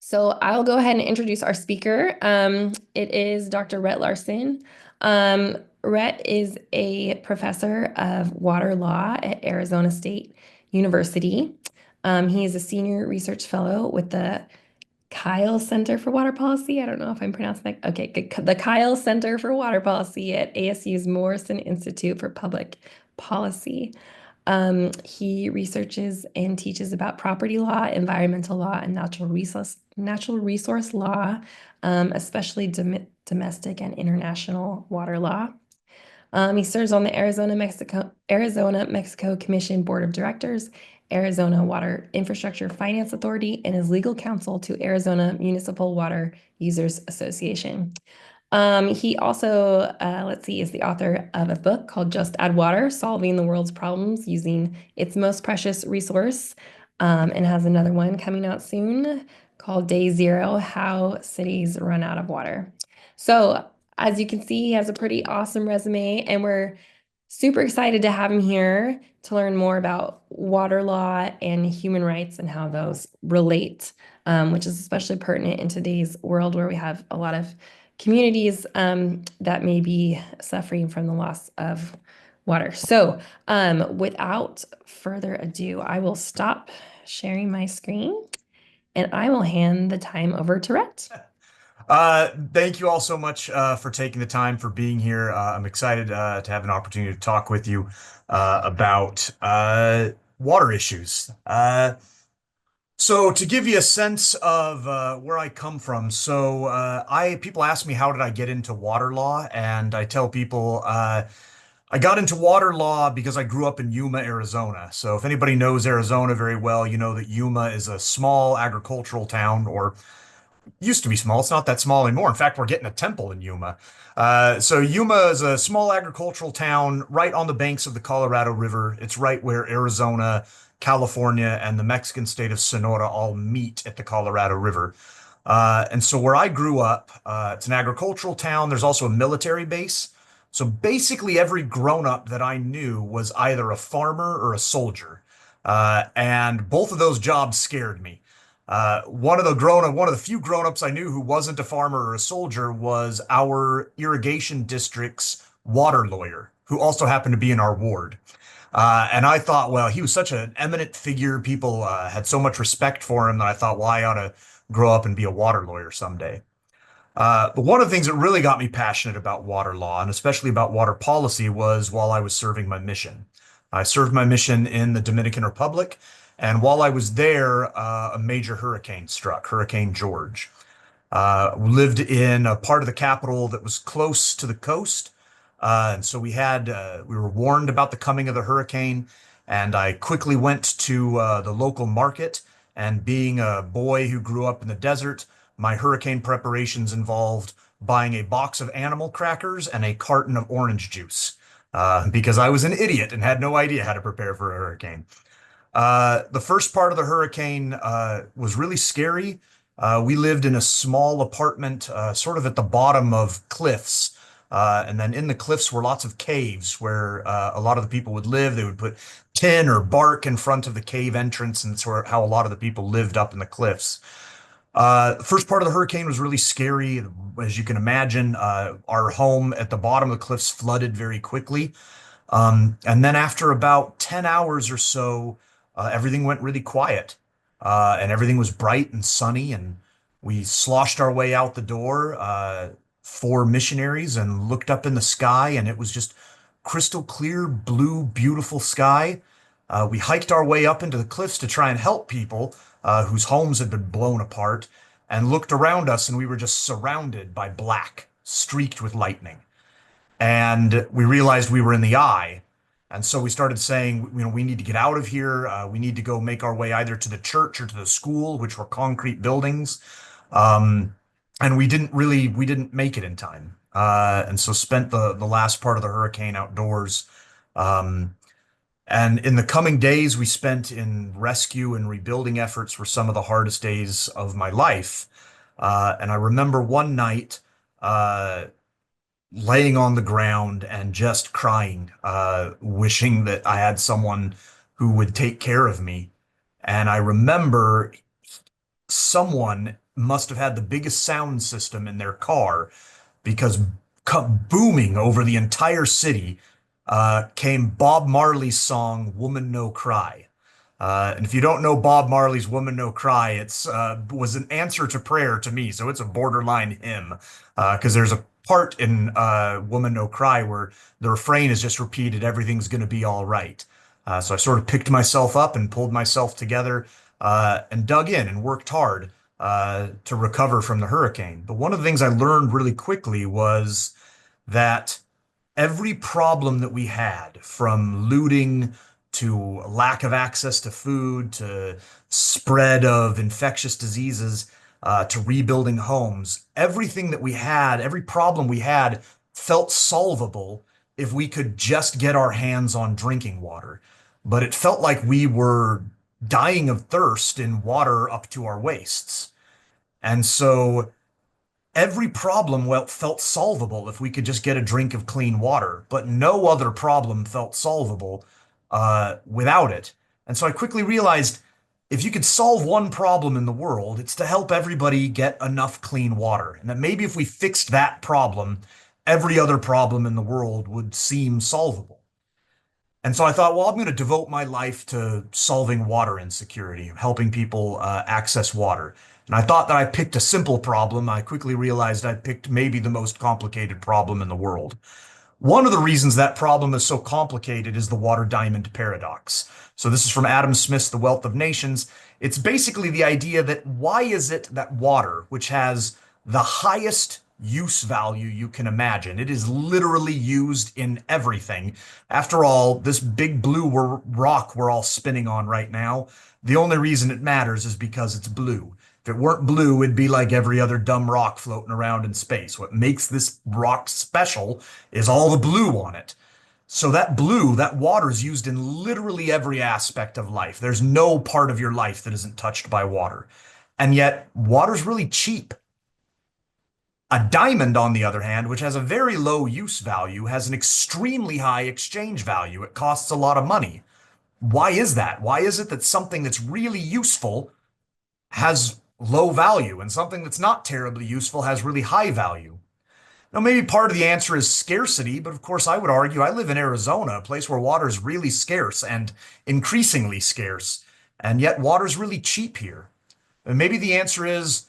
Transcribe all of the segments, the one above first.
So I'll go ahead and introduce our speaker. It is Dr. Rhett Larson. Rhett is a professor of water law at Arizona State University. He is a senior research fellow with the Kyle Center for Water Policy. I don't know if I'm pronouncing that. Okay, good. The Kyle Center for Water Policy at ASU's Morrison Institute for Public Policy. He researches and teaches about property law, environmental law, and natural resource law, especially domestic and international water law. He serves on the Arizona Mexico Commission Board of Directors, Arizona Water Infrastructure Finance Authority, and is legal counsel to Arizona Municipal Water Users Association. He also, let's see, is the author of a book called Just Add Water, Solving the World's Problems Using Its Most Precious Resource, and has another one coming out soon called Day Zero, How Cities Run Out of Water. So as you can see, he has a pretty awesome resume, and we're super excited to have him here to learn more about water law and human rights and how those relate, which is especially pertinent in today's world where we have a lot of communities that may be suffering from the loss of water. So without further ado, I will stop sharing my screen and I will hand the time over to Rhett. Thank you all so much for taking the time for being here. I'm excited to have an opportunity to talk with you about water issues. So to give you a sense of where I come from, I people ask me how did I get into water law, and I tell people I got into water law because I grew up in Yuma, Arizona. So if anybody knows Arizona very well, you know that Yuma is a small agricultural town, or used to be small. It's not that small anymore. In fact, we're getting a temple in Yuma. So Yuma is a small agricultural town right on the banks of the Colorado River. It's right where Arizona, California, and the Mexican state of Sonora all meet at the Colorado River. And so where I grew up, it's an agricultural town. There's also a military base. So basically every grown-up that I knew was either a farmer or a soldier. And both of those jobs scared me. One of the few grown-ups I knew who wasn't a farmer or a soldier was our irrigation district's water lawyer, who also happened to be in our ward. And I thought, well, he was such an eminent figure. People had so much respect for him that I thought, well, I ought to grow up and be a water lawyer someday. But one of the things that really got me passionate about water law, and especially about water policy, was while I was serving my mission. I served my mission in the Dominican Republic, and while I was there, a major hurricane struck, Hurricane George. We lived in a part of the capital that was close to the coast, and so we were warned about the coming of the hurricane, and I quickly went to the local market. And being a boy who grew up in the desert, my hurricane preparations involved buying a box of animal crackers and a carton of orange juice, because I was an idiot and had no idea how to prepare for a hurricane. The first part of the hurricane was really scary. We lived in a small apartment, sort of at the bottom of cliffs. And then in the cliffs were lots of caves where a lot of the people would live. They would put tin or bark in front of the cave entrance, and sort of how a lot of the people lived up in the cliffs. The first part of the hurricane was really scary. As you can imagine, our home at the bottom of the cliffs flooded very quickly. And then after about 10 hours or so, everything went really quiet, and everything was bright and sunny. And we sloshed our way out the door, four missionaries, and looked up in the sky, and it was just crystal clear, blue, beautiful sky. We hiked our way up into the cliffs to try and help people whose homes had been blown apart, and looked around us, and we were just surrounded by black, streaked with lightning. And we realized we were in the eye. And so we started saying, we need to get out of here. We need to go make our way either to the church or to the school, which were concrete buildings. Um, and we didn't make it in time. And so spent the last part of the hurricane outdoors. Um, and in the coming days, we spent in rescue and rebuilding efforts were some of the hardest days of my life. And I remember one night, laying on the ground and just crying, wishing that I had someone who would take care of me. And I remember someone must have had the biggest sound system in their car because booming over the entire city came Bob Marley's song "Woman No Cry." And if you don't know Bob Marley's "Woman No Cry," it's was an answer to prayer to me, so it's a borderline hymn. Because there's a part in "Woman No Cry" where the refrain is just repeated, "Everything's gonna be all right." So I sort of picked myself up and pulled myself together and dug in and worked hard to recover from the hurricane. But one of the things I learned really quickly was that every problem that we had, from looting to lack of access to food to spread of infectious diseases to rebuilding homes, everything that we had, every problem we had felt solvable if we could just get our hands on drinking water. But it felt like we were dying of thirst in water up to our waists. And so every problem, well, felt solvable if we could just get a drink of clean water, but no other problem felt solvable without it. And so I quickly realized if you could solve one problem in the world, it's to help everybody get enough clean water. And that maybe if we fixed that problem, every other problem in the world would seem solvable. And so I thought, well, I'm going to devote my life to solving water insecurity, helping people access water. And I thought that I picked a simple problem. I quickly realized I picked maybe the most complicated problem in the world. One of the reasons that problem is so complicated is the water diamond paradox. So this is from Adam Smith's The Wealth of Nations. It's basically the idea that why is it that water, which has the highest use value you can imagine, it is literally used in everything. After all, this big blue rock we're all spinning on right now, the only reason it matters is because it's blue. If it weren't blue, it'd be like every other dumb rock floating around in space. What makes this rock special is all the blue on it. So that blue, that water is used in literally every aspect of life. There's no part of your life that isn't touched by water. And yet, water's really cheap. A diamond, on the other hand, which has a very low use value, has an extremely high exchange value. It costs a lot of money. Why is that? Why is it that something that's really useful has low value and something that's not terribly useful has really high value? Now, maybe part of the answer is scarcity, but of course, I would argue I live in Arizona, a place where water is really scarce and increasingly scarce, and yet water is really cheap here. And maybe the answer is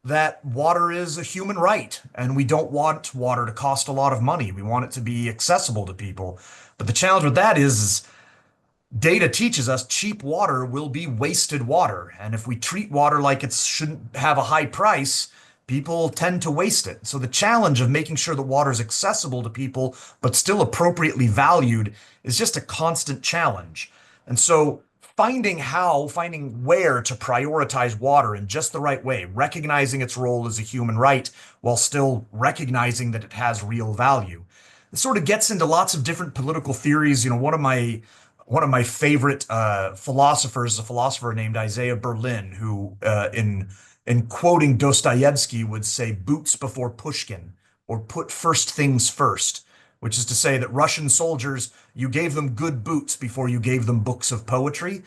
that water is a human right, and we don't want water to cost a lot of money. We want it to be accessible to people. But the challenge with that is data teaches us cheap water will be wasted water. And if we treat water like it shouldn't have a high price, people tend to waste it. So the challenge of making sure that water is accessible to people, but still appropriately valued is just a constant challenge. And so finding where to prioritize water in just the right way, recognizing its role as a human right while still recognizing that it has real value. It sort of gets into lots of different political theories. One of my favorite philosophers is a philosopher named Isaiah Berlin, who in quoting Dostoevsky would say boots before Pushkin, or put first things first, which is to say that Russian soldiers, you gave them good boots before you gave them books of poetry.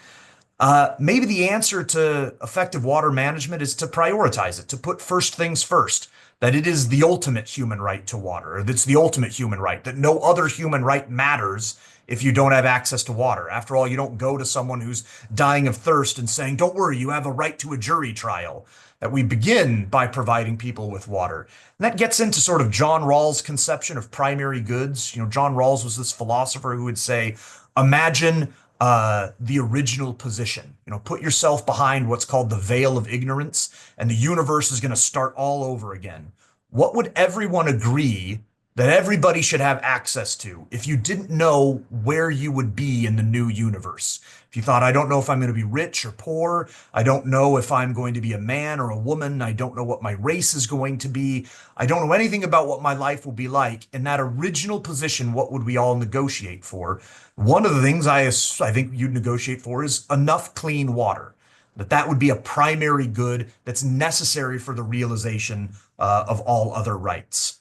Maybe the answer to effective water management is to prioritize it, to put first things first, that it is the ultimate human right to water, or that's the ultimate human right, that no other human right matters if you don't have access to water. After all, you don't go to someone who's dying of thirst and saying, don't worry, you have a right to a jury trial. That we begin by providing people with water. And that gets into sort of John Rawls' conception of primary goods. John Rawls was this philosopher who would say, imagine the original position. Put yourself behind what's called the veil of ignorance, and the universe is going to start all over again. What would everyone agree that everybody should have access to if you didn't know where you would be in the new universe? If you thought, I don't know if I'm going to be rich or poor, I don't know if I'm going to be a man or a woman, I don't know what my race is going to be, I don't know anything about what my life will be like. In that original position, what would we all negotiate for? One of the things I think you'd negotiate for is enough clean water. That would be a primary good that's necessary for the realization of all other rights.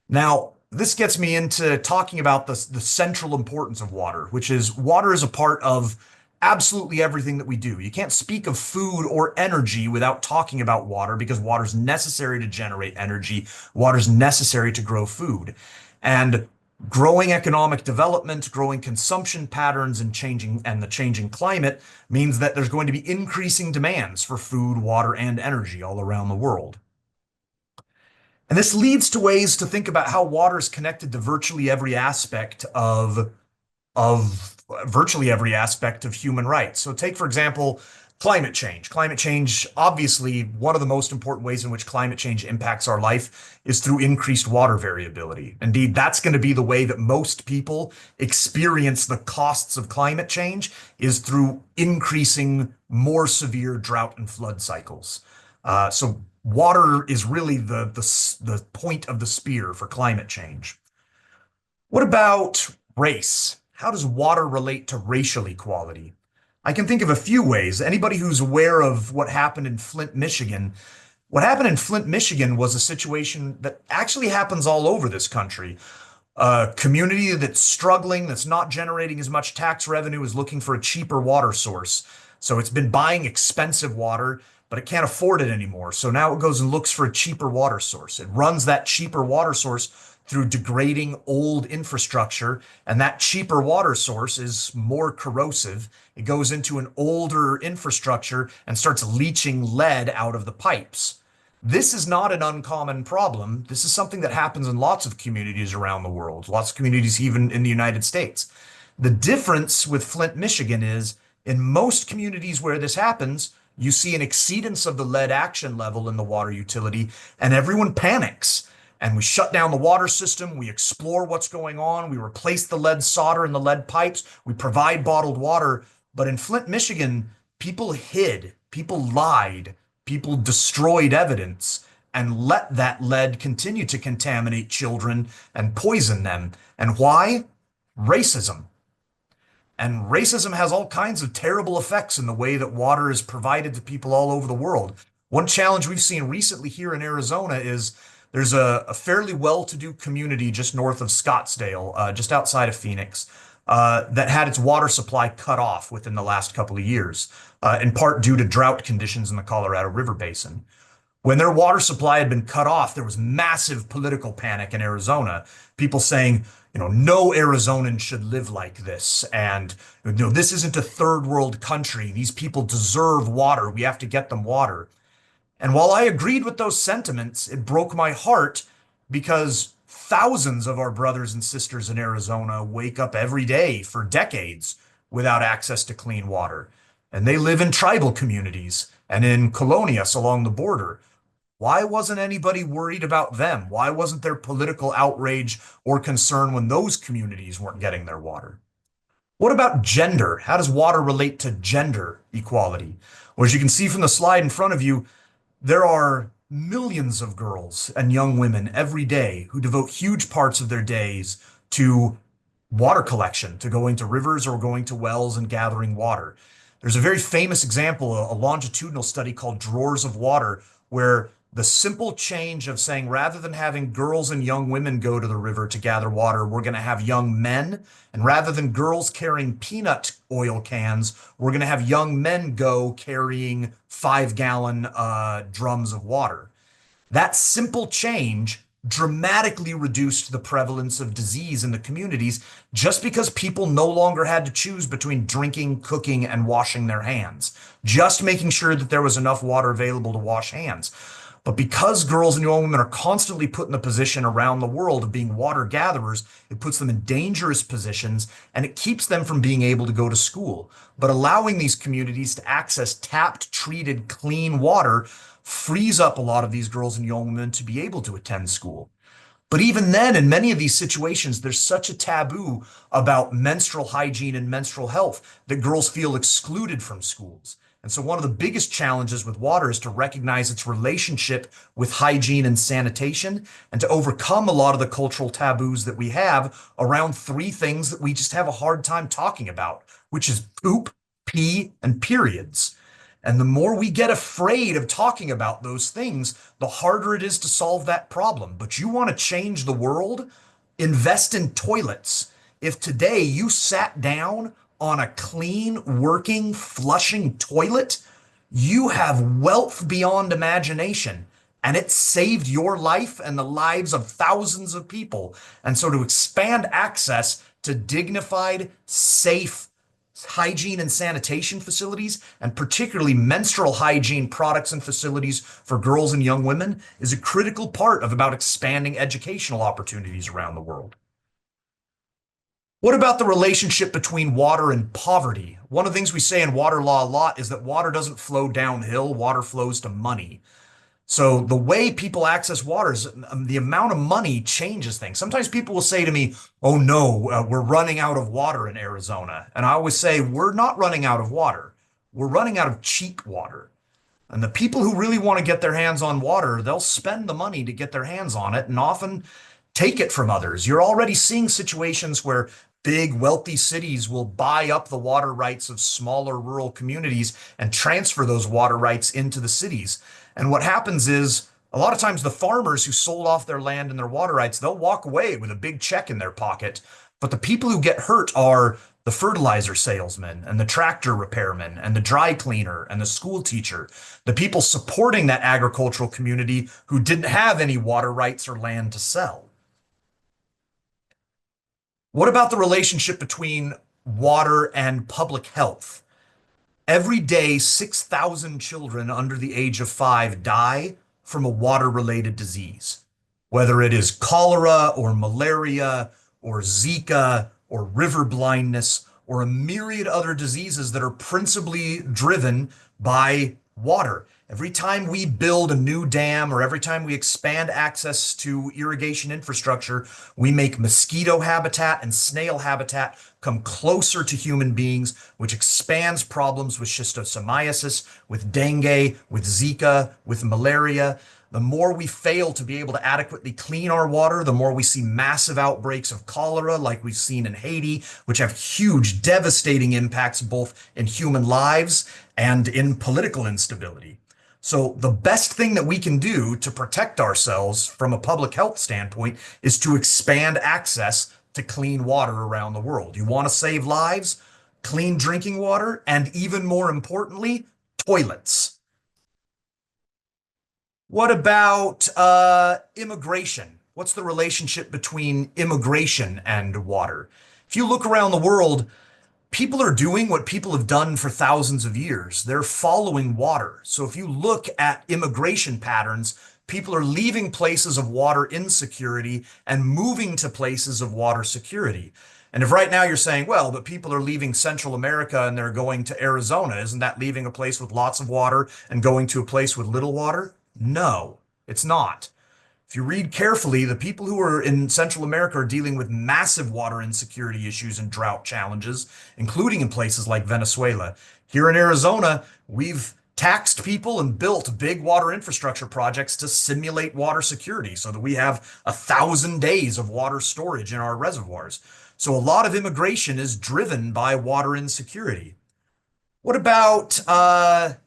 Now, this gets me into talking about the central importance of water, which is water is a part of absolutely everything that we do. You can't speak of food or energy without talking about water because water's necessary to generate energy. Water's necessary to grow food. And growing economic development, growing consumption patterns and the changing climate means that there's going to be increasing demands for food, water, and energy all around the world. And this leads to ways to think about how water is connected to virtually every aspect of virtually every aspect of human rights. So take, for example, climate change. Climate change, obviously, one of the most important ways in which climate change impacts our life is through increased water variability. Indeed, that's going to be the way that most people experience the costs of climate change is through increasing more severe drought and flood cycles. So water is really the point of the spear for climate change. What about race? How does water relate to racial equality? I can think of a few ways. Anybody who's aware of what happened in Flint, Michigan, what happened in Flint, Michigan was a situation that actually happens all over this country. A community that's struggling, that's not generating as much tax revenue, is looking for a cheaper water source. So it's been buying expensive water, but it can't afford it anymore. So now it goes and looks for a cheaper water source. It runs that cheaper water source through degrading old infrastructure, and that cheaper water source is more corrosive. It goes into an older infrastructure and starts leaching lead out of the pipes. This is not an uncommon problem. This is something that happens in lots of communities around the world, lots of communities even in the United States. The difference with Flint, Michigan is in most communities where this happens, you see an exceedance of the lead action level in the water utility, and everyone panics. And we shut down the water system. We explore what's going on. We replace the lead solder and the lead pipes. We provide bottled water. But in Flint, Michigan, people hid, people lied, people destroyed evidence and let that lead continue to contaminate children and poison them. And why? Racism. And racism has all kinds of terrible effects in the way that water is provided to people all over the world. One challenge we've seen recently here in Arizona is there's a fairly well-to-do community just north of Scottsdale, just outside of Phoenix, that had its water supply cut off within the last couple of years, in part due to drought conditions in the Colorado River Basin. When their water supply had been cut off, there was massive political panic in Arizona. People saying, no Arizonan should live like this. And, this isn't a third world country. These people deserve water. We have to get them water. And while I agreed with those sentiments, it broke my heart because thousands of our brothers and sisters in Arizona wake up every day for decades without access to clean water. And they live in tribal communities and in colonias along the border. Why wasn't anybody worried about them? Why wasn't there political outrage or concern when those communities weren't getting their water? What about gender? How does water relate to gender equality? Well, as you can see from the slide in front of you, there are millions of girls and young women every day who devote huge parts of their days to water collection, to going to rivers or going to wells and gathering water. There's a very famous example, a longitudinal study called Drawers of Water, where the simple change of saying rather than having girls and young women go to the river to gather water, we're going to have young men. And rather than girls carrying peanut oil cans, we're going to have young men go carrying 5-gallon drums of water. That simple change dramatically reduced the prevalence of disease in the communities just because people no longer had to choose between drinking, cooking, and washing their hands, just making sure that there was enough water available to wash hands. But because girls and young women are constantly put in the position around the world of being water gatherers, it puts them in dangerous positions and it keeps them from being able to go to school. But allowing these communities to access tapped, treated, clean water frees up a lot of these girls and young women to be able to attend school. But even then, in many of these situations, there's such a taboo about menstrual hygiene and menstrual health that girls feel excluded from schools. And so one of the biggest challenges with water is to recognize its relationship with hygiene and sanitation and to overcome a lot of the cultural taboos that we have around three things that we just have a hard time talking about, which is poop, pee, and periods. And the more we get afraid of talking about those things, the harder it is to solve that problem. But you want to change the world? Invest in toilets. If today you sat down on a clean, working, flushing toilet, you have wealth beyond imagination. And it saved your life and the lives of thousands of people. And so to expand access to dignified, safe hygiene and sanitation facilities, and particularly menstrual hygiene products and facilities for girls and young women, is a critical part of about expanding educational opportunities around the world. What about the relationship between water and poverty? One of the things we say in water law a lot is that water doesn't flow downhill, water flows to money. So the way people access water is the amount of money changes things. Sometimes people will say to me, "Oh no, we're running out of water in Arizona." And I always say, "We're not running out of water. We're running out of cheap water." And the people who really want to get their hands on water, they'll spend the money to get their hands on it and often take it from others. You're already seeing situations where big, wealthy cities will buy up the water rights of smaller rural communities and transfer those water rights into the cities. And what happens is a lot of times the farmers who sold off their land and their water rights, they'll walk away with a big check in their pocket. But the people who get hurt are the fertilizer salesman and the tractor repairman and the dry cleaner and the school teacher, the people supporting that agricultural community who didn't have any water rights or land to sell. What about the relationship between water and public health? Every day, 6,000 children under the age of 5 die from a water-related disease, whether it is cholera or malaria or Zika or river blindness or a myriad other diseases that are principally driven by water. Every time we build a new dam or every time we expand access to irrigation infrastructure, we make mosquito habitat and snail habitat come closer to human beings, which expands problems with schistosomiasis, with dengue, with Zika, with malaria. The more we fail to be able to adequately clean our water, the more we see massive outbreaks of cholera, like we've seen in Haiti, which have huge, devastating impacts both in human lives and in political instability. So the best thing that we can do to protect ourselves from a public health standpoint is to expand access to clean water around the world. You want to save lives, clean drinking water, and even more importantly, toilets. What about immigration? What's the relationship between immigration and water? If you look around the world, people are doing what people have done for thousands of years. They're following water. So if you look at immigration patterns, people are leaving places of water insecurity and moving to places of water security. And if right now you're saying, well, but people are leaving Central America and they're going to Arizona, isn't that leaving a place with lots of water and going to a place with little water? No, it's not. If you read carefully, the people who are in Central America are dealing with massive water insecurity issues and drought challenges, including in places like Venezuela. Here in Arizona, we've taxed people and built big water infrastructure projects to simulate water security so that we have 1,000 days of water storage in our reservoirs. So a lot of immigration is driven by water insecurity. What about armed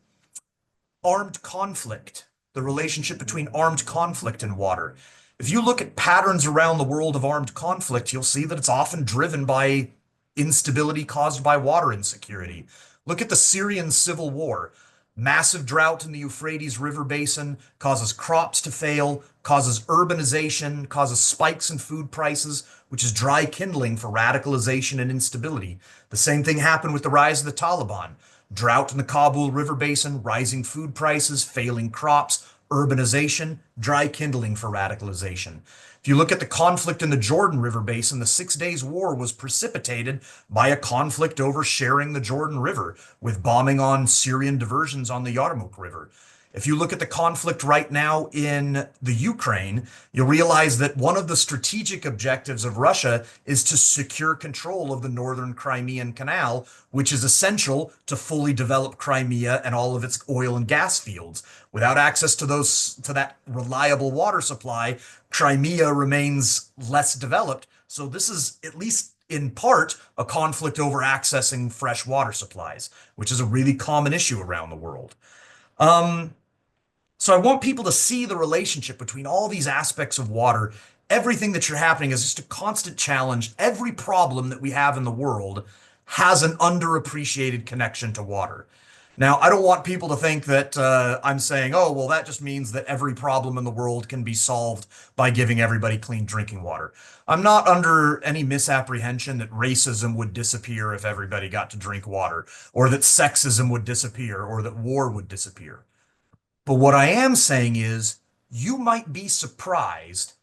conflict, the relationship between armed conflict and water? If you look at patterns around the world of armed conflict, you'll see that it's often driven by instability caused by water insecurity. Look at the Syrian civil war. Massive drought in the Euphrates River basin causes crops to fail, causes urbanization, causes spikes in food prices, which is dry kindling for radicalization and instability. The same thing happened with the rise of the Taliban. Drought in the Kabul River basin, rising food prices, failing crops, urbanization, dry kindling for radicalization. If you look at the conflict in the Jordan River basin, the 6 Days War was precipitated by a conflict over sharing the Jordan River, with bombing on Syrian diversions on the Yarmouk River. If you look at the conflict right now in the Ukraine, you'll realize that one of the strategic objectives of Russia is to secure control of the northern Crimean Canal, which is essential to fully develop Crimea and all of its oil and gas fields. Without access to that reliable water supply, Crimea remains less developed. So this is, at least in part, a conflict over accessing fresh water supplies, which is a really common issue around the world. So I want people to see the relationship between all these aspects of water. Everything that you're happening is just a constant challenge. Every problem that we have in the world has an underappreciated connection to water. Now, I don't want people to think that I'm saying, oh, well, that just means that every problem in the world can be solved by giving everybody clean drinking water. I'm not under any misapprehension that racism would disappear if everybody got to drink water, or that sexism would disappear, or that war would disappear. But what I am saying is, you might be surprised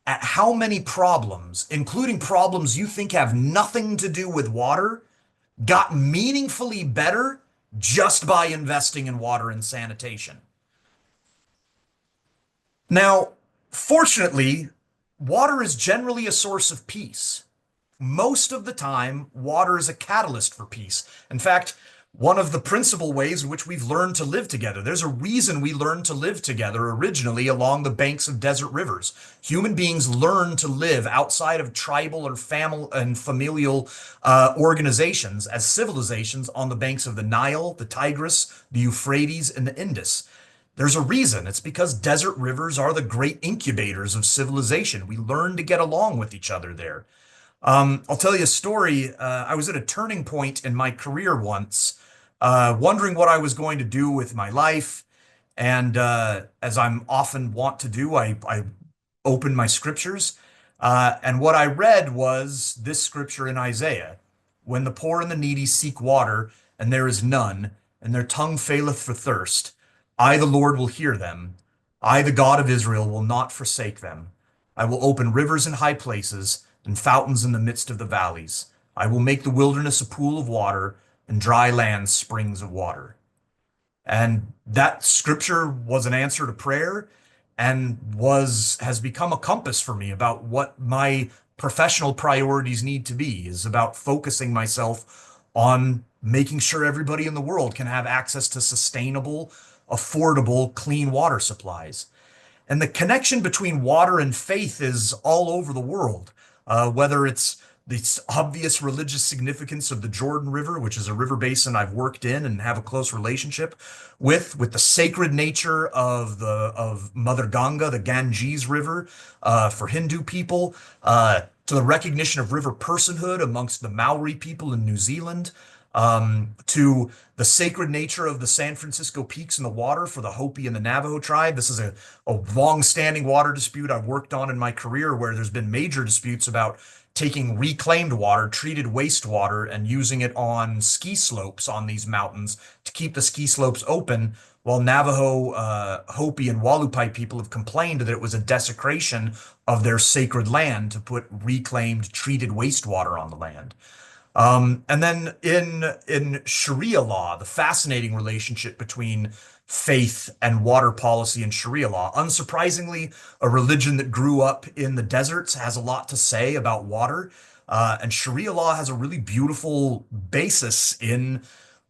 at how many problems, including problems you think have nothing to do with water, got meaningfully better just by investing in water and sanitation. Now, fortunately, water is generally a source of peace. Most of the time, water is a catalyst for peace. In fact, one of the principal ways in which we've learned to live together. There's a reason we learned to live together originally along the banks of desert rivers. Human beings learned to live outside of tribal or familial organizations as civilizations on the banks of the Nile, the Tigris, the Euphrates, and the Indus. There's a reason. It's because desert rivers are the great incubators of civilization. We learned to get along with each other there. I'll tell you a story. I was at a turning point in my career once, wondering what I was going to do with my life. And as I'm often wont to do, I opened my scriptures. And what I read was this scripture in Isaiah: when the poor and the needy seek water, and there is none, and their tongue faileth for thirst, I, the Lord, will hear them. I, the God of Israel, will not forsake them. I will open rivers in high places and fountains in the midst of the valleys. I will make the wilderness a pool of water and dry lands springs of water. And that scripture was an answer to prayer and was has become a compass for me about what my professional priorities need to be, is about focusing myself on making sure everybody in the world can have access to sustainable, affordable, clean water supplies. And the connection between water and faith is all over the world, whether it's the obvious religious significance of the Jordan River, which is a river basin I've worked in and have a close relationship with the sacred nature of Mother Ganga, the Ganges River, for Hindu people, to the recognition of river personhood amongst the Maori people in New Zealand, to the sacred nature of the San Francisco Peaks in the water for the Hopi and the Navajo tribe. This is a long-standing water dispute I've worked on in my career, where there's been major disputes about taking reclaimed water, treated wastewater, and using it on ski slopes on these mountains to keep the ski slopes open, while Navajo, Hopi, and Walupai people have complained that it was a desecration of their sacred land to put reclaimed, treated wastewater on the land. And then in Sharia law, the fascinating relationship between faith and water policy in Sharia law. Unsurprisingly, a religion that grew up in the deserts has a lot to say about water. And Sharia law has a really beautiful basis in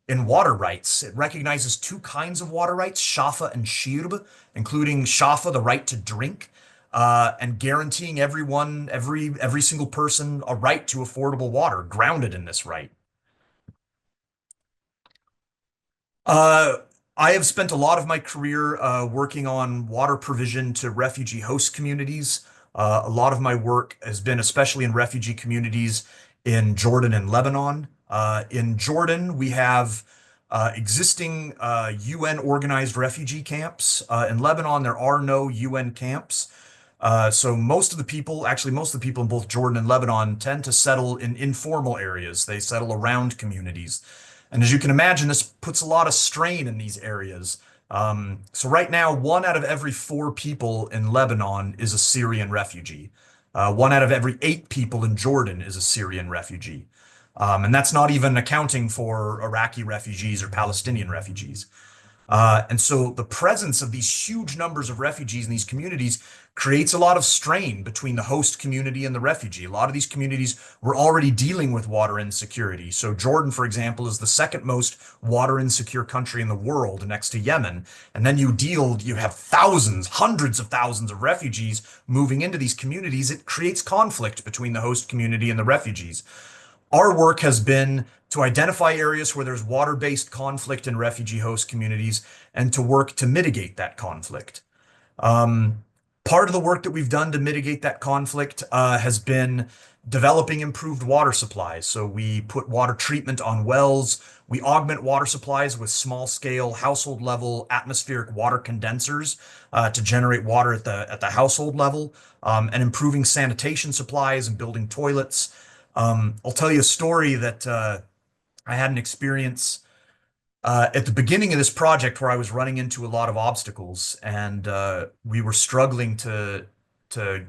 water rights. It recognizes two kinds of water rights, shafa and shirb, including shafa, the right to drink, and guaranteeing every single person a right to affordable water, grounded in this right. Uh, I have spent a lot of my career working on water provision to refugee host communities. A lot of my work has been especially in refugee communities in Jordan and Lebanon. In Jordan, we have existing UN organized refugee camps. In Lebanon, there are no UN camps. So most of the people, actually most of the people in both Jordan and Lebanon, tend to settle in informal areas. They settle around communities. And as you can imagine, this puts a lot of strain in these areas. So right now, 1 out of every 4 people in Lebanon is a Syrian refugee. 1 out of every 8 people in Jordan is a Syrian refugee. And that's not even accounting for Iraqi refugees or Palestinian refugees. And so the presence of these huge numbers of refugees in these communities creates a lot of strain between the host community and the refugee. A lot of these communities were already dealing with water insecurity. So Jordan, for example, is the second most water insecure country in the world next to Yemen. And then you have thousands, hundreds of thousands of refugees moving into these communities. It creates conflict between the host community and the refugees. Our work has been to identify areas where there's water-based conflict in refugee host communities and to work to mitigate that conflict. Um, Part of the work that we've done to mitigate that conflict has been developing improved water supplies. So we put water treatment on wells. We augment water supplies with small scale household level atmospheric water condensers to generate water at the household level, and improving sanitation supplies and building toilets. I'll tell you a story that I had an experience at the beginning of this project where I was running into a lot of obstacles, and we were struggling to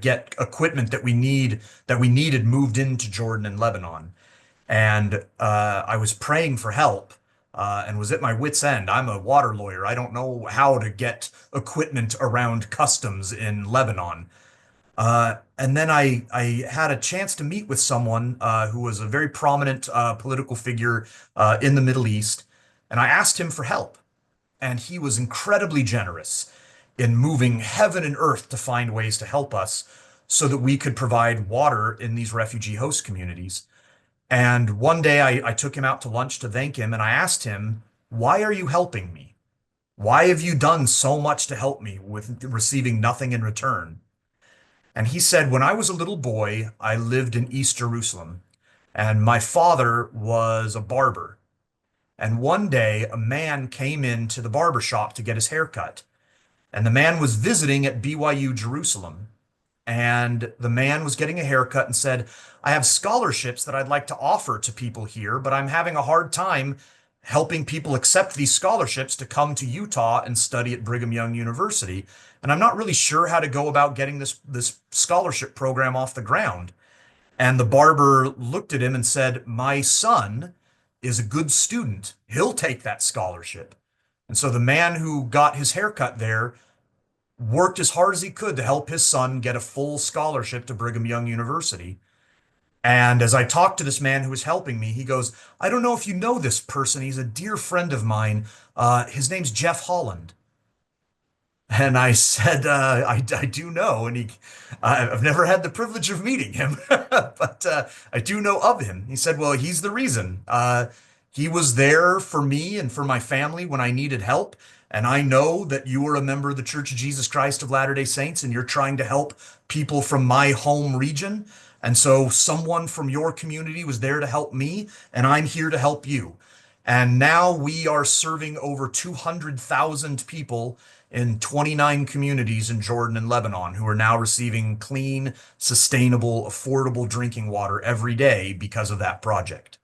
get equipment that we needed moved into Jordan and Lebanon. And I was praying for help and was at my wit's end. I'm a water lawyer. I don't know how to get equipment around customs in Lebanon. And then I had a chance to meet with someone who was a very prominent political figure in the Middle East, and I asked him for help, and he was incredibly generous in moving heaven and earth to find ways to help us so that we could provide water in these refugee host communities. And one day I took him out to lunch to thank him, and I asked him, "Why are you helping me? Why have you done so much to help me with receiving nothing in return?" And he said, "When I was a little boy, I lived in East Jerusalem, and my father was a barber. And one day, a man came into the barber shop to get his hair cut. And the man was visiting at BYU Jerusalem. And the man was getting a haircut and said, 'I have scholarships that I'd like to offer to people here, but I'm having a hard time helping people accept these scholarships to come to Utah and study at Brigham Young University. And I'm not really sure how to go about getting this scholarship program off the ground.'" And the barber looked at him and said, "My son is a good student. He'll take that scholarship." And so the man who got his haircut there worked as hard as he could to help his son get a full scholarship to Brigham Young University. And as I talked to this man who was helping me, he goes, "I don't know if you know this person. He's a dear friend of mine. His name's Jeff Holland." And I said, I do know, and I've never had the privilege of meeting him, but I do know of him. He said, "Well, he's the reason. He was there for me and for my family when I needed help. And I know that you are a member of the Church of Jesus Christ of Latter-day Saints, and you're trying to help people from my home region. And so someone from your community was there to help me, and I'm here to help you." And now we are serving over 200,000 people in 29 communities in Jordan and Lebanon who are now receiving clean, sustainable, affordable drinking water every day because of that project.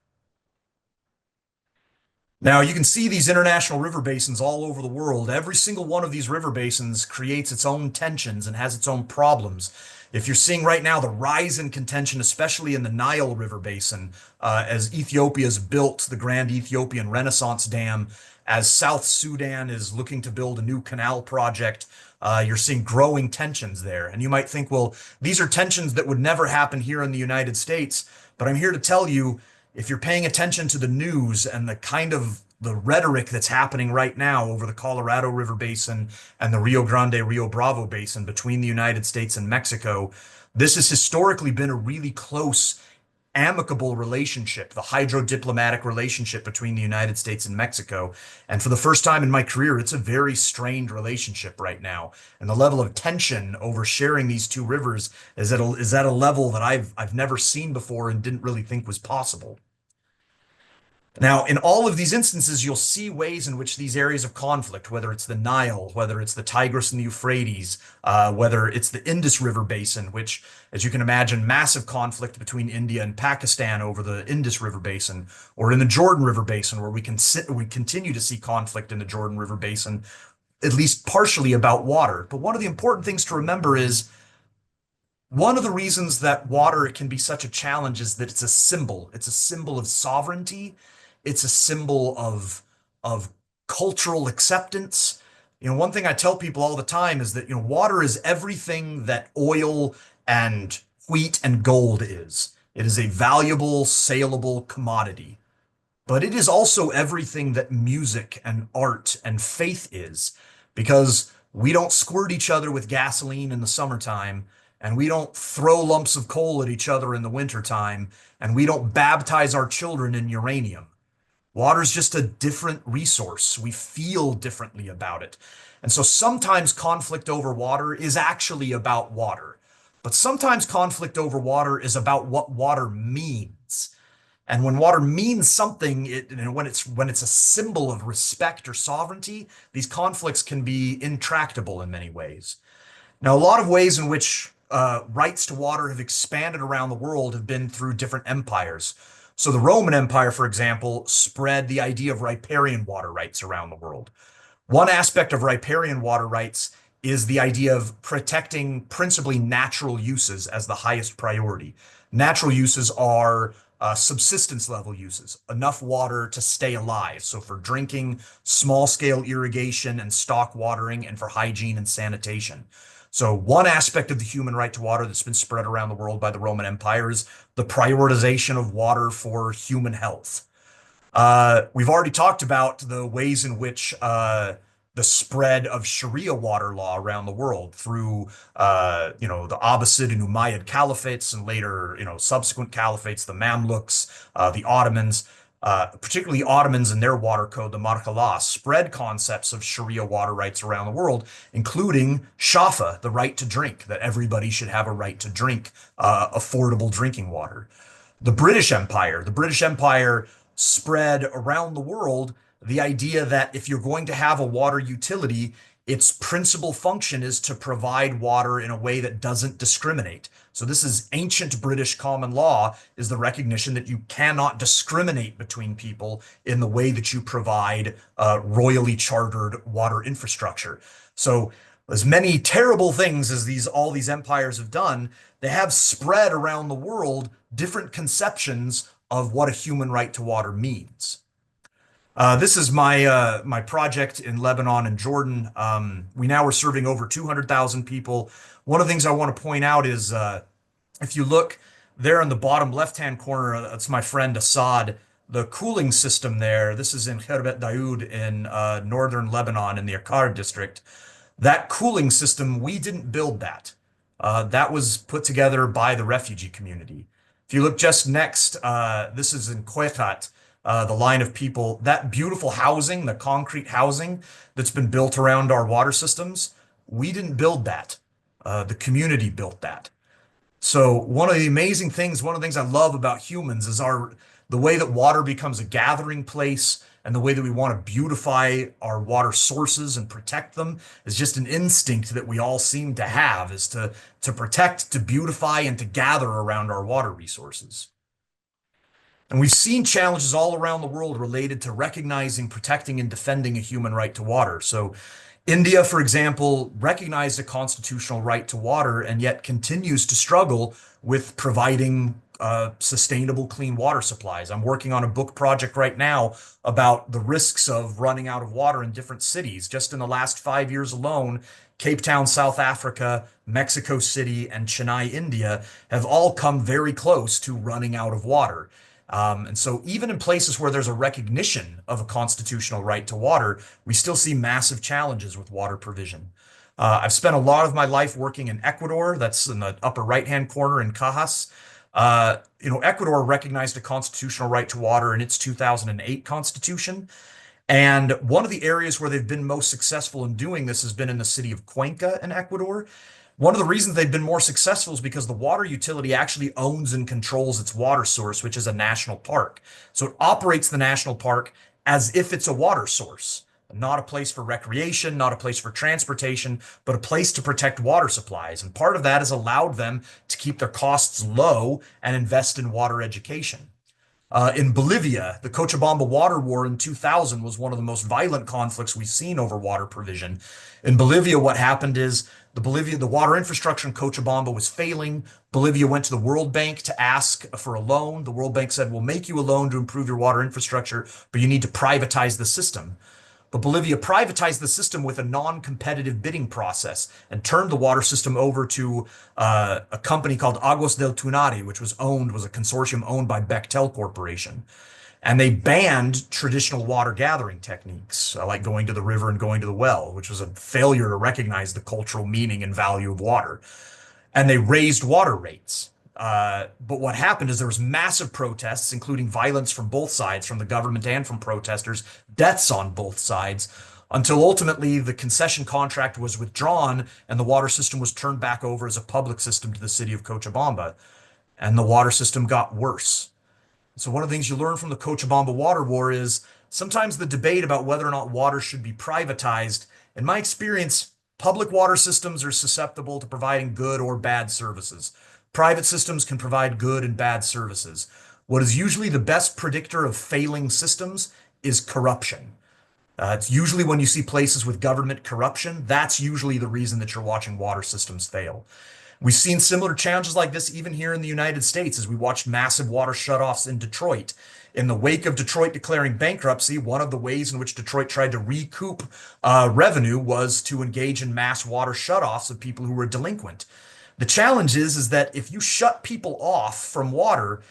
Now, you can see these international river basins all over the world. Every single one of these river basins creates its own tensions and has its own problems. If you're seeing right now the rise in contention, especially in the Nile River Basin, as Ethiopia's built the Grand Ethiopian Renaissance Dam, as South Sudan is looking to build a new canal project, you're seeing growing tensions there. And you might think, well, these are tensions that would never happen here in the United States. But I'm here to tell you, if you're paying attention to the news and the kind of the rhetoric that's happening right now over the Colorado River Basin and the Rio Grande, Rio Bravo Basin between the United States and Mexico, this has historically been a really close, amicable relationship, the hydro-diplomatic relationship between the United States and Mexico. And for the first time in my career, it's a very strained relationship right now. And the level of tension over sharing these two rivers is at a level that I've never seen before and didn't really think was possible. Now, in all of these instances, you'll see ways in which these areas of conflict, whether it's the Nile, whether it's the Tigris and the Euphrates, whether it's the Indus River Basin, which, as you can imagine, massive conflict between India and Pakistan over the Indus River Basin, or in the Jordan River Basin, where we continue to see conflict in the Jordan River Basin, at least partially about water. But one of the important things to remember is one of the reasons that water can be such a challenge is that it's a symbol. It's a symbol of sovereignty. It's a symbol of cultural acceptance. One thing I tell people all the time is that, water is everything that oil and wheat and gold is. It is a valuable, saleable commodity. But it is also everything that music and art and faith is, because we don't squirt each other with gasoline in the summertime, and we don't throw lumps of coal at each other in the wintertime, and we don't baptize our children in uranium. Water is just a different resource. We feel differently about it. And so sometimes conflict over water is actually about water. But sometimes conflict over water is about what water means. And when water means something, when it's a symbol of respect or sovereignty, these conflicts can be intractable in many ways. Now, a lot of ways in which rights to water have expanded around the world have been through different empires. So the Roman Empire, for example, spread the idea of riparian water rights around the world. One aspect of riparian water rights is the idea of protecting principally natural uses as the highest priority. Natural uses are subsistence level uses, enough water to stay alive. So for drinking, small scale irrigation and stock watering, and for hygiene and sanitation. So one aspect of the human right to water that's been spread around the world by the Roman Empire is the prioritization of water for human health. We've already talked about the ways in which the spread of Sharia water law around the world through, the Abbasid and Umayyad caliphates and later, subsequent caliphates, the Mamluks, the Ottomans, particularly Ottomans and their water code, the Markalah, spread concepts of Sharia water rights around the world, including Shafa, the right to drink, that everybody should have a right to drink affordable drinking water. The British Empire spread around the world the idea that if you're going to have a water utility, its principal function is to provide water in a way that doesn't discriminate. So this is ancient British common law, is the recognition that you cannot discriminate between people in the way that you provide royally chartered water infrastructure. So as many terrible things as all these empires have done, they have spread around the world different conceptions of what a human right to water means. This is my project in Lebanon and Jordan. We now are serving over 200,000 people. One of the things I want to point out is if you look there in the bottom left-hand corner, that's my friend Assad. The cooling system there, this is in Kherbet Daoud in northern Lebanon in the Akkar district. That cooling system, we didn't build that. That was put together by the refugee community. If you look just next, this is in Quetat, the line of people, that beautiful housing, the concrete housing that's been built around our water systems, we didn't build that. The community built that. So one of the amazing things, one of the things I love about humans is the way that water becomes a gathering place and the way that we want to beautify our water sources and protect them is just an instinct that we all seem to have is to protect, to beautify, and to gather around our water resources. And we've seen challenges all around the world related to recognizing, protecting, and defending a human right to water. So India, for example, recognized a constitutional right to water and yet continues to struggle with providing sustainable clean water supplies. I'm working on a book project right now about the risks of running out of water in different cities. Just in the last 5 years alone, Cape Town, South Africa, Mexico City, and Chennai, India have all come very close to running out of water. And so even in places where there's a recognition of a constitutional right to water, we still see massive challenges with water provision. I've spent a lot of my life working in Ecuador. That's in the upper right-hand corner in Cajas. Ecuador recognized a constitutional right to water in its 2008 constitution. And one of the areas where they've been most successful in doing this has been in the city of Cuenca in Ecuador. One of the reasons they've been more successful is because the water utility actually owns and controls its water source, which is a national park. So it operates the national park as if it's a water source, not a place for recreation, not a place for transportation, but a place to protect water supplies. And part of that has allowed them to keep their costs low and invest in water education. In Bolivia, the Cochabamba Water War in 2000 was one of the most violent conflicts we've seen over water provision. In Bolivia, what happened is the water infrastructure in Cochabamba was failing. Bolivia went to the World Bank to ask for a loan. The World Bank said, we'll make you a loan to improve your water infrastructure, but you need to privatize the system. But Bolivia privatized the system with a non-competitive bidding process and turned the water system over to a company called Aguas del Tunari, which was a consortium owned by Bechtel Corporation. And they banned traditional water gathering techniques, like going to the river and going to the well, which was a failure to recognize the cultural meaning and value of water. And they raised water rates. But what happened is there was massive protests, including violence from both sides, from the government and from protesters, deaths on both sides. until ultimately the concession contract was withdrawn and the water system was turned back over as a public system to the city of Cochabamba. And the water system got worse. So one of the things you learn from the Cochabamba water war is sometimes the debate about whether or not water should be privatized. In my experience, public water systems are susceptible to providing good or bad services. Private systems can provide good and bad services. What is usually the best predictor of failing systems is corruption. It's usually when you see places with government corruption, that's usually the reason that you're watching water systems fail. We've seen similar challenges like this even here in the United States as we watched massive water shutoffs in Detroit. In the wake of Detroit declaring bankruptcy, one of the ways in which Detroit tried to recoup revenue was to engage in mass water shutoffs of people who were delinquent. The challenge is that if you shut people off from water,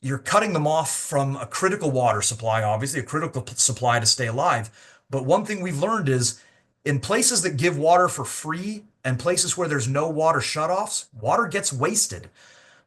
you're cutting them off from a critical water supply, obviously, a critical supply to stay alive. But one thing we've learned is in places that give water for free and places where there's no water shutoffs, water gets wasted.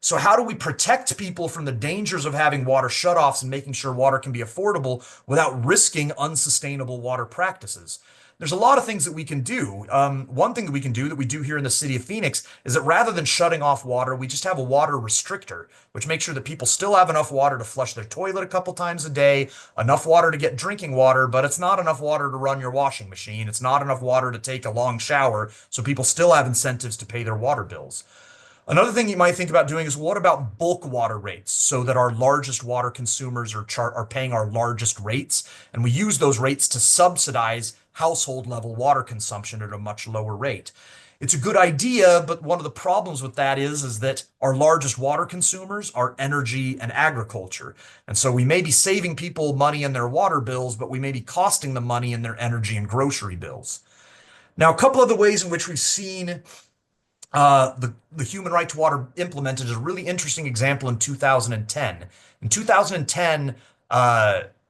So, how do we protect people from the dangers of having water shutoffs and making sure water can be affordable without risking unsustainable water practices? There's a lot of things that we can do. One thing that we can do that we do here in the city of Phoenix is that rather than shutting off water, we just have a water restrictor, which makes sure that people still have enough water to flush their toilet a couple times a day, enough water to get drinking water, but it's not enough water to run your washing machine. It's not enough water to take a long shower, so people still have incentives to pay their water bills. Another thing you might think about doing is what about bulk water rates so that our largest water consumers are paying our largest rates, and we use those rates to subsidize household level water consumption at a much lower rate. It's a good idea, but one of the problems with that is that our largest water consumers are energy and agriculture. And so we may be saving people money in their water bills, but we may be costing them money in their energy and grocery bills. Now, a couple of the ways in which we've seen the human right to water implemented is a really interesting example in 2010. In 2010,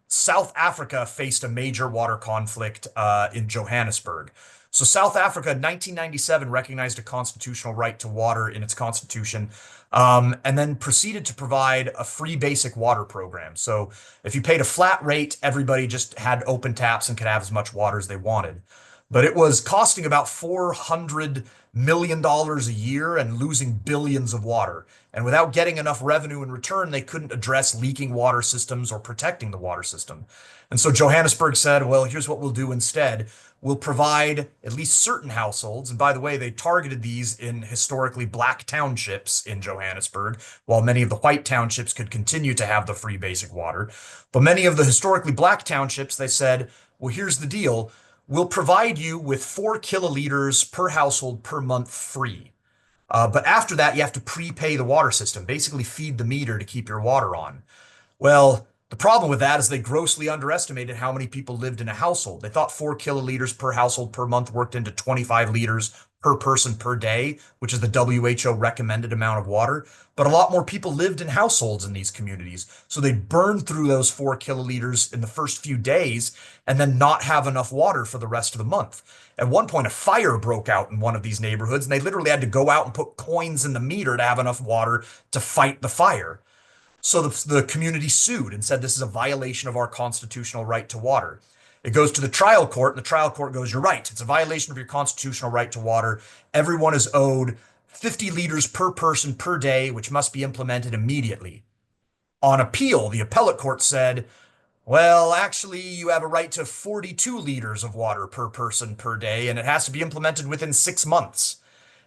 South Africa faced a major water conflict in Johannesburg. So South Africa in 1997 recognized a constitutional right to water in its constitution, and then proceeded to provide a free basic water program. So if you paid a flat rate, everybody just had open taps and could have as much water as they wanted. But it was costing about $400 million a year and losing billions of water. And without getting enough revenue in return, they couldn't address leaking water systems or protecting the water system. And so Johannesburg said, well, here's what we'll do instead. We'll provide at least certain households. And by the way, they targeted these in historically black townships in Johannesburg, while many of the white townships could continue to have the free basic water. But many of the historically black townships, they said, well, here's the deal. We'll provide you with 4 kiloliters per household per month free. But after that, you have to prepay the water system, basically feed the meter to keep your water on. Well, the problem with that is they grossly underestimated how many people lived in a household. They thought 4 kiloliters per household per month worked into 25 liters per person per day, which is the WHO recommended amount of water. But a lot more people lived in households in these communities. So they burned through those 4 kiloliters in the first few days and then not have enough water for the rest of the month. At one point, a fire broke out in one of these neighborhoods, and they literally had to go out and put coins in the meter to have enough water to fight the fire. So the community sued and said this is a violation of our constitutional right to water. It goes to the trial court, and the trial court goes, you're right. It's a violation of your constitutional right to water. Everyone is owed 50 liters per person per day, which must be implemented immediately. On appeal, the appellate court said, well, actually, you have a right to 42 liters of water per person per day, and it has to be implemented within 6 months.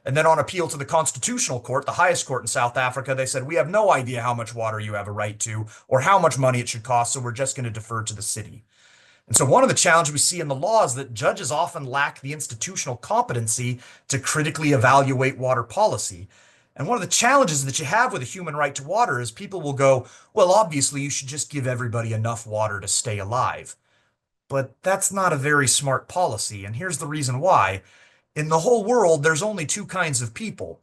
And then on appeal to the Constitutional Court, the highest court in South Africa, they said, we have no idea how much water you have a right to or how much money it should cost, so we're just going to defer to the city. And so one of the challenges we see in the law is that judges often lack the institutional competency to critically evaluate water policy. And one of the challenges that you have with a human right to water is people will go, well, obviously you should just give everybody enough water to stay alive. But that's not a very smart policy. And here's the reason why. In the whole world, there's only two kinds of people.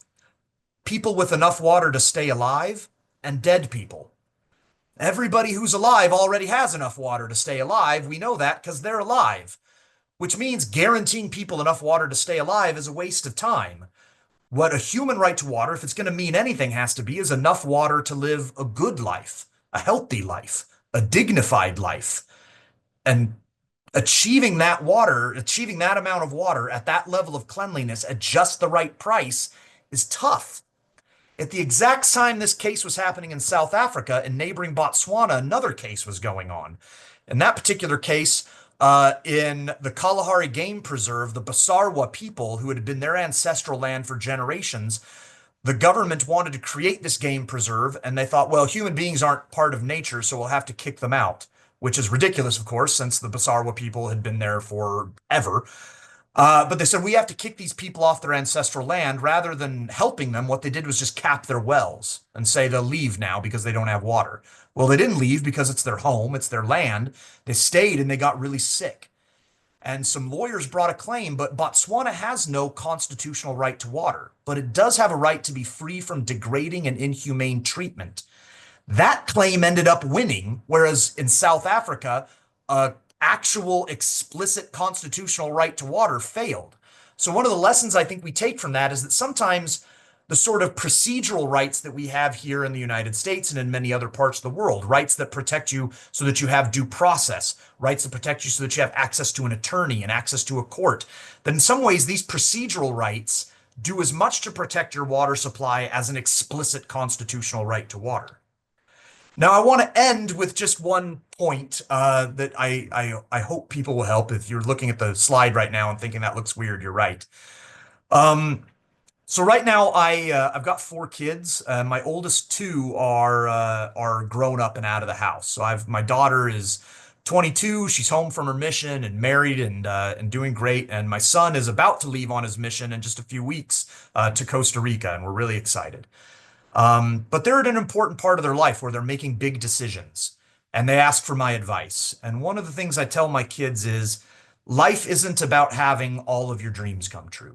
People with enough water to stay alive and dead people. Everybody who's alive already has enough water to stay alive. We know that because they're alive, which means guaranteeing people enough water to stay alive is a waste of time. What a human right to water, if it's going to mean anything, has to be is enough water to live a good life, a healthy life, a dignified life. And achieving that amount of water at that level of cleanliness at just the right price is tough. At the exact time this case was happening in South Africa, in neighboring Botswana, another case was going on. In that particular case, in the Kalahari Game Preserve, the Basarwa people, who had been their ancestral land for generations, the government wanted to create this game preserve, and they thought, well, human beings aren't part of nature, so we'll have to kick them out, which is ridiculous, of course, since the Basarwa people had been there forever. But they said, we have to kick these people off their ancestral land. Rather than helping them, what they did was just cap their wells and say they'll leave now because they don't have water. Well, they didn't leave because it's their home, it's their land. They stayed and they got really sick. And some lawyers brought a claim, but Botswana has no constitutional right to water, but it does have a right to be free from degrading and inhumane treatment. That claim ended up winning, whereas in South Africa, a actual explicit constitutional right to water failed. So one of the lessons I think we take from that is that sometimes the sort of procedural rights that we have here in the United States and in many other parts of the world, rights that protect you so that you have due process, rights that protect you so that you have access to an attorney and access to a court, that in some ways these procedural rights do as much to protect your water supply as an explicit constitutional right to water. Now, I want to end with just one point that I hope people will help. If you're looking at the slide right now and thinking that looks weird, you're right. So right now I've got four kids. My oldest two are grown up and out of the house. So my daughter is 22. She's home from her mission and married and doing great. And my son is about to leave on his mission in just a few weeks to Costa Rica, and we're really excited. But they're at an important part of their life where they're making big decisions and they ask for my advice. And one of the things I tell my kids is life isn't about having all of your dreams come true.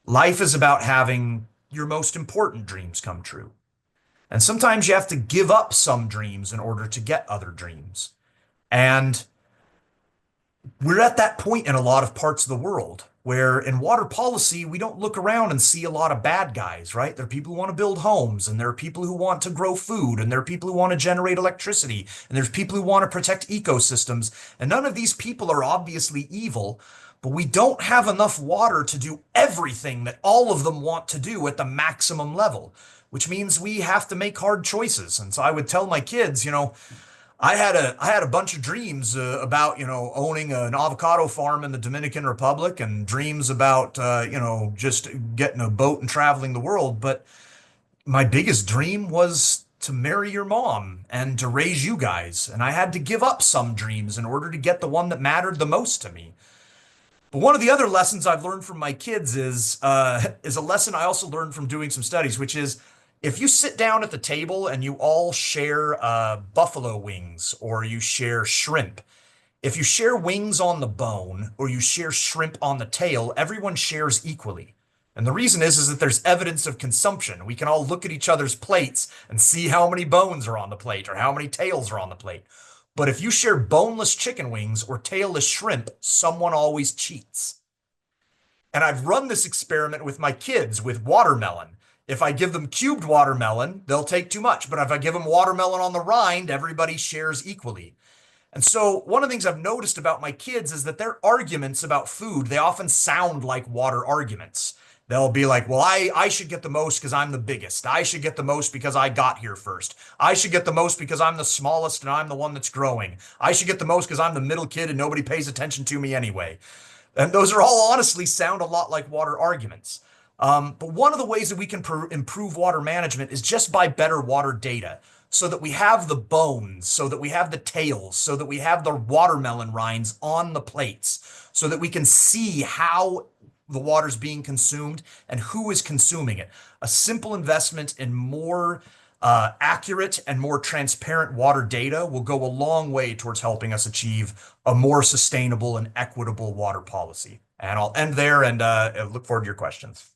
Life is about having your most important dreams come true. And sometimes you have to give up some dreams in order to get other dreams. And we're at that point in a lot of parts of the world where in water policy, we don't look around and see a lot of bad guys, right? There are people who want to build homes, and there are people who want to grow food, and there are people who want to generate electricity, and there's people who want to protect ecosystems. And none of these people are obviously evil, but we don't have enough water to do everything that all of them want to do at the maximum level, which means we have to make hard choices. And so I would tell my kids, I had a bunch of dreams about owning an avocado farm in the Dominican Republic, and dreams about just getting a boat and traveling the world. But my biggest dream was to marry your mom and to raise you guys, and I had to give up some dreams in order to get the one that mattered the most to me. But one of the other lessons I've learned from my kids is a lesson I also learned from doing some studies, which is if you sit down at the table and you all share buffalo wings or you share shrimp, if you share wings on the bone or you share shrimp on the tail, everyone shares equally. And the reason is that there's evidence of consumption. We can all look at each other's plates and see how many bones are on the plate or how many tails are on the plate. But if you share boneless chicken wings or tailless shrimp, someone always cheats. And I've run this experiment with my kids with watermelon. If I give them cubed watermelon, they'll take too much. But if I give them watermelon on the rind, everybody shares equally. And so one of the things I've noticed about my kids is that their arguments about food, they often sound like water arguments. They'll be like, well, I should get the most because I'm the biggest. I should get the most because I got here first. I should get the most because I'm the smallest and I'm the one that's growing. I should get the most because I'm the middle kid and nobody pays attention to me anyway. And those are all honestly sound a lot like water arguments. But one of the ways that we can improve water management is just by better water data, so that we have the bones, so that we have the tails, so that we have the watermelon rinds on the plates, so that we can see how the water's being consumed and who is consuming it. A simple investment in more accurate and more transparent water data will go a long way towards helping us achieve a more sustainable and equitable water policy. And I'll end there and look forward to your questions.